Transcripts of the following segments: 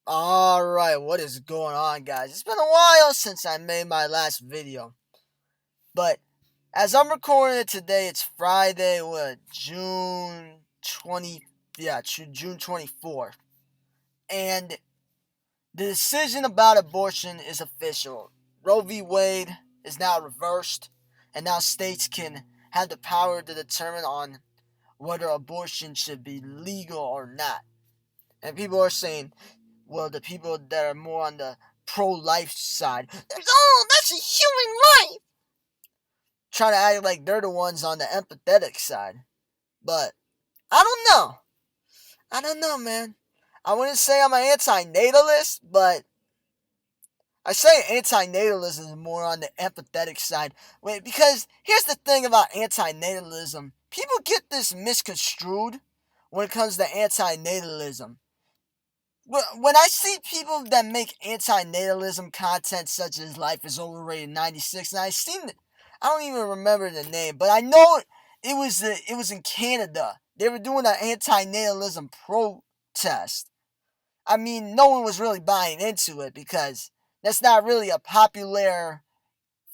Alright, what is going on, guys? It's been a while since I made my last video. But as I'm recording it today, it's Friday, June 20, June 24th. And the decision about abortion is official. Roe V. Wade is now reversed, and now states can have the power to determine on whether abortion should be legal or not. And people are saying, well, the people that are more on the pro-life side, that's a human life, trying to act like they're the ones on the empathetic side. But I don't know, man. I wouldn't say I'm an anti-natalist, but I say anti-natalism is more on the empathetic side. Wait, because here's the thing about anti-natalism. People get this misconstrued when it comes to anti-natalism. When I see people that make anti-natalism content such as Life is Overrated 96, and I don't even remember the name, but I know it was in Canada. They were doing an anti-natalism protest. I mean, no one was really buying into it because that's not really a popular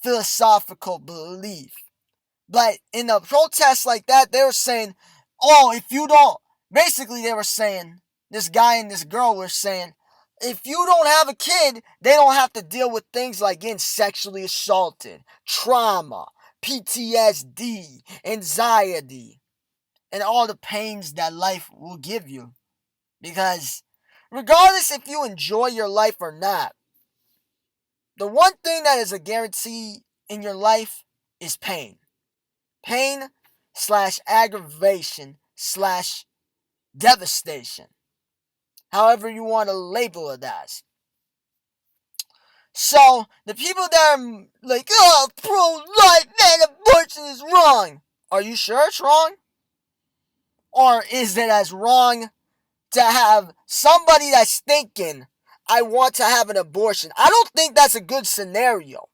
philosophical belief. But in a protest like that, they were saying, oh, if you don't, basically they were saying, this guy and this girl were saying, if you don't have a kid, they don't have to deal with things like getting sexually assaulted, trauma, PTSD, anxiety, and all the pains that life will give you. Because regardless if you enjoy your life or not, the one thing that is a guarantee in your life is pain. Pain / aggravation / devastation. However you want to label it as. So, the people that are like, oh, pro-life, man, abortion is wrong. Are you sure it's wrong? Or is it as wrong to have somebody that's thinking, I want to have an abortion? I don't think that's a good scenario.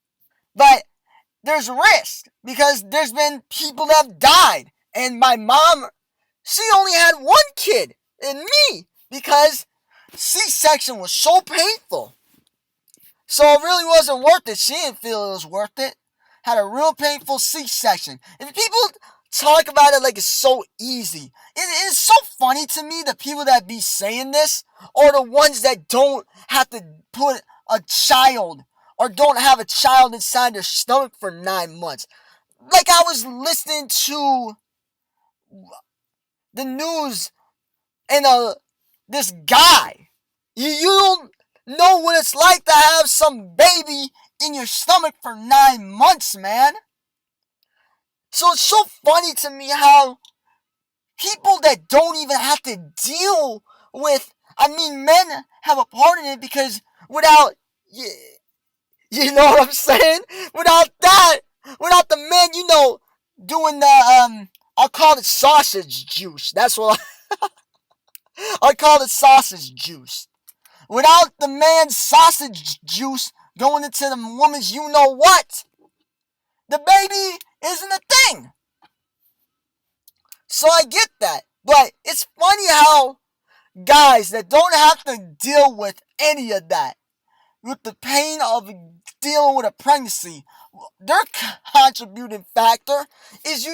But there's risk because there's been people that have died. And my mom, she only had one kid, and me, because C-section was so painful. So it really wasn't worth it. She didn't feel it was worth it. Had a real painful C-section. If people talk about it like it's so easy, it's so funny to me the people that be saying this are the ones that don't have to put a child or don't have a child inside their stomach for 9 months. Like I was listening to the news and this guy. You don't know what it's like to have some baby in your stomach for 9 months, man. So it's so funny to me how people that don't even have to deal with, men have a part in it because without, you know what I'm saying? Without the man, doing the, I'll call it sausage juice. That's what I call it sausage juice. Without the man's sausage juice going into the woman's you know what, the baby isn't a thing. So I get that. But it's funny how guys that don't have to deal with any of that, with the pain of dealing with a pregnancy, their contributing factor is,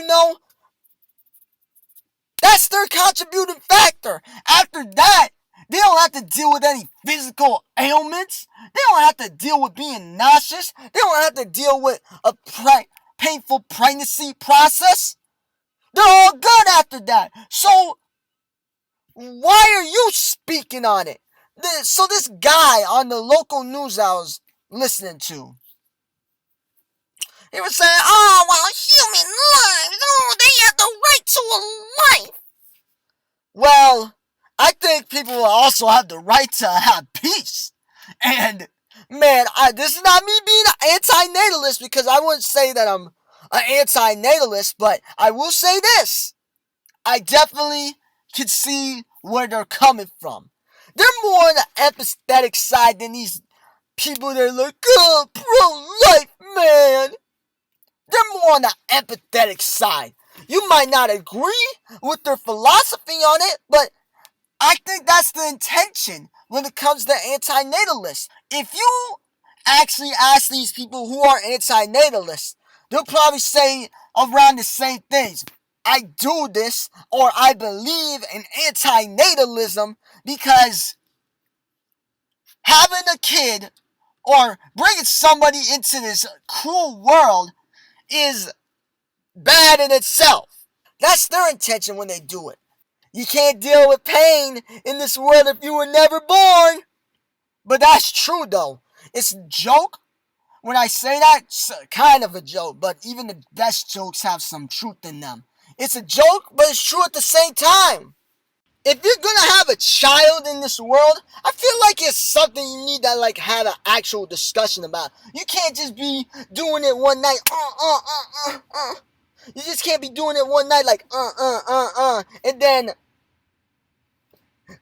that's their contributing factor. After that, they don't have to deal with any physical ailments. They don't have to deal with being nauseous. They don't have to deal with a painful pregnancy process. They're all good after that. So, why are you speaking on it? So this guy on the local news I was listening to, he was saying, oh, well, human lives, oh, they have the right to a life. Well, I think people will also have the right to have peace. And, man, this is not me being an anti-natalist because I wouldn't say that I'm an anti-natalist, but I will say this. I definitely can see where they're coming from. They're more on the empathetic side than these people that are like, oh, pro-life, man. They're more on the empathetic side. You might not agree with their philosophy on it, but I think that's the intention when it comes to antinatalists. If you actually ask these people who are antinatalists, they'll probably say around the same things. I do this, or I believe in antinatalism because having a kid or bringing somebody into this cruel world is bad in itself. That's their intention when they do it. You can't deal with pain in this world if you were never born. But that's true though. It's a joke. When I say that, it's kind of a joke, but even the best jokes have some truth in them. It's a joke, but it's true at the same time. If you're gonna have a child in this world, I feel like it's something you need to have an actual discussion about. You can't just be doing it one night, You just can't be doing it one night and then,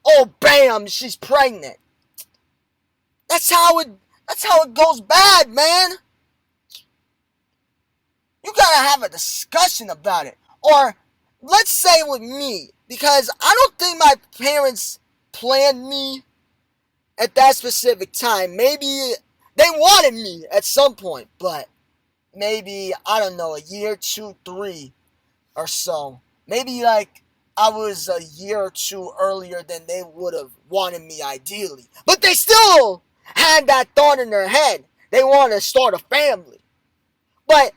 oh bam, she's pregnant. That's how it goes bad, man. You gotta have a discussion about it. Or let's say with me, because I don't think my parents planned me at that specific time. Maybe they wanted me at some point, but maybe, I don't know, a year, 2, 3 or so. Maybe I was a year or two earlier than they would have wanted me ideally. But they still had that thought in their head. They want to start a family. But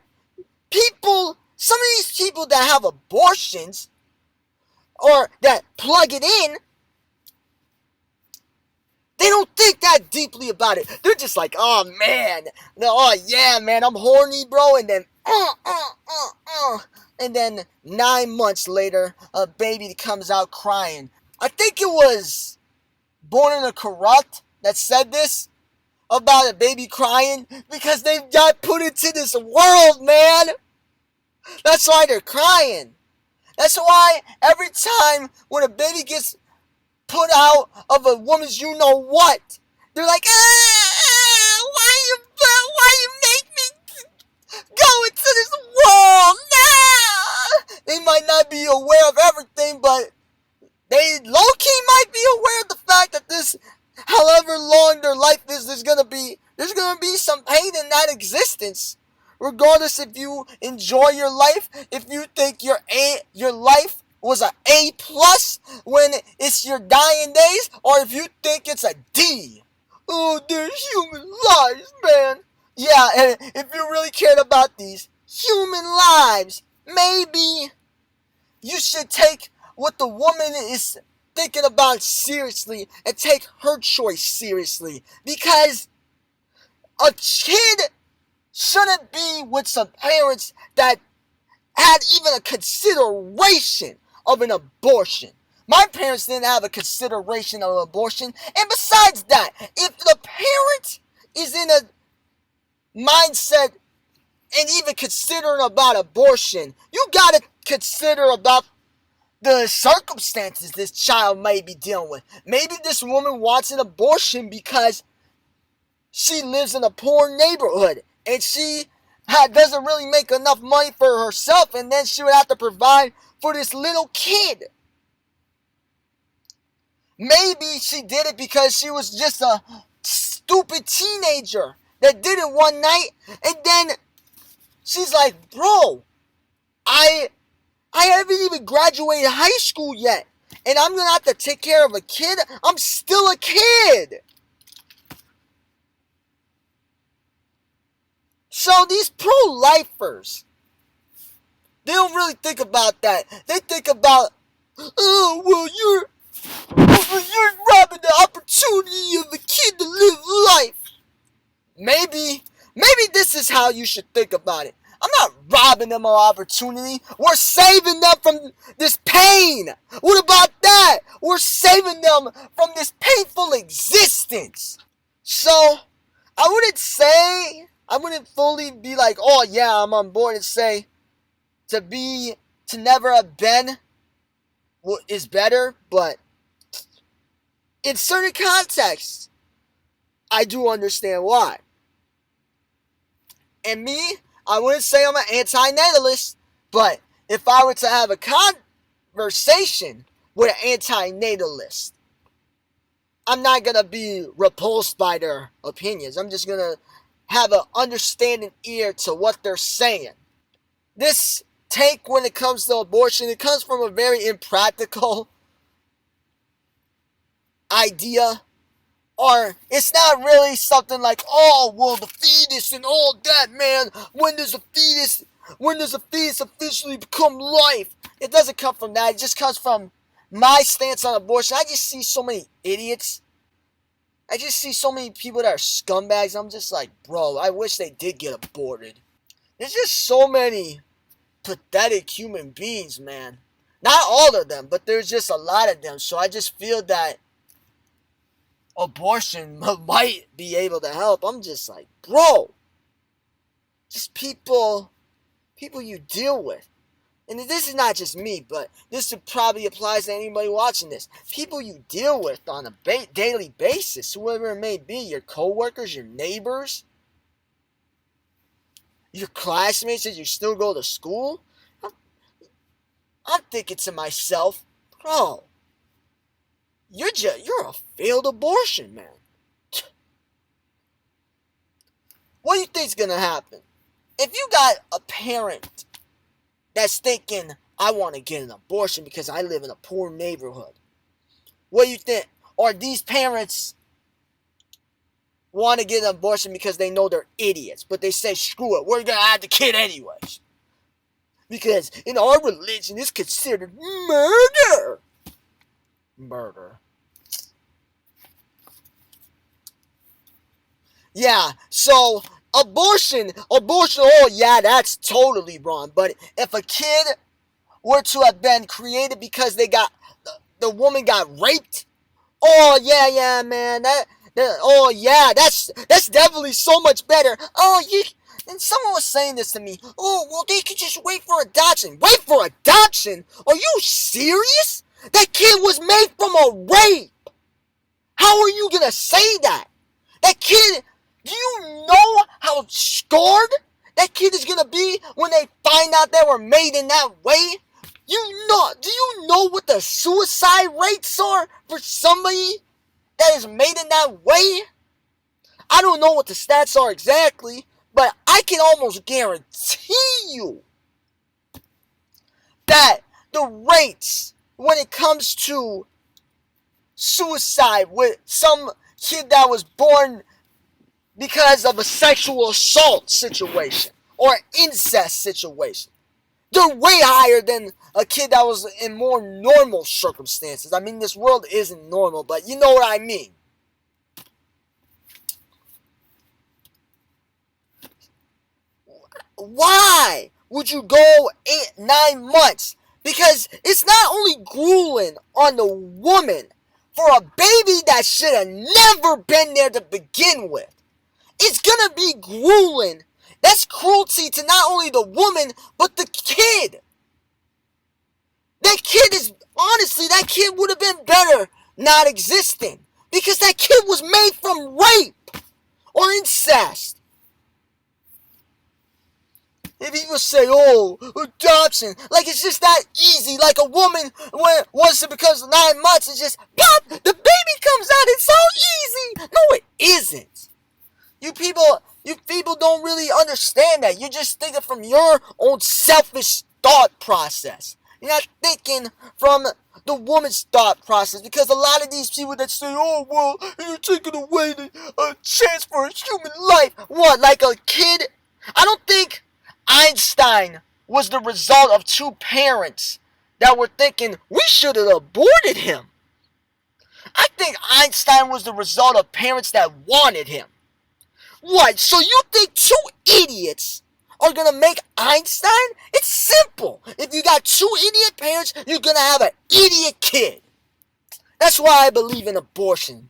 some of these people that have abortions or that plug it in, they don't think that deeply about it. They're just like, oh man, oh yeah man, I'm horny bro, and then and then 9 months later, a baby comes out crying. I think it was Born in a Corrupt that said this about a baby crying because they got put into this world, man. That's why they're crying. That's why every time when a baby gets put out of a woman's you know what, they're like, why you make me go into this world? Nah! They might not be aware of everything, but they low-key might be aware of the fact that this, however long their life is, there's gonna be some pain in that existence. Regardless if you enjoy your life, if you think your life was a A+ when it's your dying days, or if you think it's a D. Oh, there's human lives, man. Yeah, and if you really cared about these human lives, maybe you should take what the woman is thinking about seriously and take her choice seriously. Because a kid shouldn't be with some parents that had even a consideration of an abortion. My parents didn't have a consideration of abortion. And besides that, if the parent is in a mindset and even considering about abortion, you gotta consider about the circumstances this child may be dealing with. Maybe this woman wants an abortion because she lives in a poor neighborhood and she doesn't really make enough money for herself, and then she would have to provide for this little kid. Maybe she did it because she was just a stupid teenager that did it one night, and then she's like, bro, I haven't even graduated high school yet, and I'm gonna have to take care of a kid. I'm still a kid. So these pro-lifers, they don't really think about that. They think about, oh, well, you're robbing the opportunity of a kid to live life. Maybe this is how you should think about it. I'm not robbing them of opportunity. We're saving them from this pain. What about that? We're saving them from this painful existence. So, I wouldn't fully be like, oh yeah, I'm on board and say to never have been is better, but in certain contexts, I do understand why. And me, I wouldn't say I'm an anti-natalist, but if I were to have a conversation with an anti-natalist, I'm not gonna be repulsed by their opinions. I'm just gonna have an understanding ear to what they're saying. This take when it comes to abortion, it comes from a very impractical idea. Or it's not really something like, oh, well, the fetus and all that, man. When does a fetus officially become life? It doesn't come from that. It just comes from my stance on abortion. I just see so many idiots. I just see so many people that are scumbags. I'm just like, bro, I wish they did get aborted. There's just so many pathetic human beings, man. Not all of them, but there's just a lot of them. So I just feel that abortion might be able to help. I'm just like, bro, just people you deal with. And this is not just me, but this probably applies to anybody watching this. People you deal with on a daily basis, whoever it may be, your coworkers, your neighbors, your classmates that you still go to school. I'm thinking to myself, bro, you're a failed abortion, man. What do you think's gonna happen? If you got a parent that's thinking, I want to get an abortion because I live in a poor neighborhood, what do you think? Or these parents want to get an abortion because they know they're idiots, but they say, screw it, we're gonna have the kid anyways. Because in our religion, it's considered murder. Murder. Yeah, so abortion, oh yeah, that's totally wrong. But if a kid were to have been created because the woman got raped, oh yeah, man, oh yeah, that's definitely so much better. And someone was saying this to me. Oh, well, they could just wait for adoption. Wait for adoption? Are you serious? That kid was made from a rape. How are you gonna say that? That kid, do you know how scarred that kid is gonna be when they find out they were made in that way? Do you know what the suicide rates are for somebody that is made in that way? I don't know what the stats are exactly, but I can almost guarantee you that the rates when it comes to suicide with some kid that was born because of a sexual assault situation or incest situation, they're way higher than a kid that was in more normal circumstances. I mean, this world isn't normal, but you know what I mean. Why would you go 8-9 months? Because it's not only grueling on the woman for a baby that should have never been there to begin with. It's gonna be grueling. That's cruelty to not only the woman, but the kid. That kid would have been better not existing. Because that kid was made from rape or incest. If people say, oh, adoption, like it's just that easy, like a woman, once it becomes 9 months, it's just, pop, the baby comes out, it's so easy. No, it isn't. You people don't really understand that. You're just thinking from your own selfish thought process. You're not thinking from the woman's thought process, because a lot of these people that say, oh, well, you're taking away the chance for a human life. What, like a kid? I don't think Einstein was the result of two parents that were thinking, we should have aborted him. I think Einstein was the result of parents that wanted him. What, so you think two idiots are going to make Einstein? It's simple. If you got two idiot parents, you're going to have an idiot kid. That's why I believe in abortion.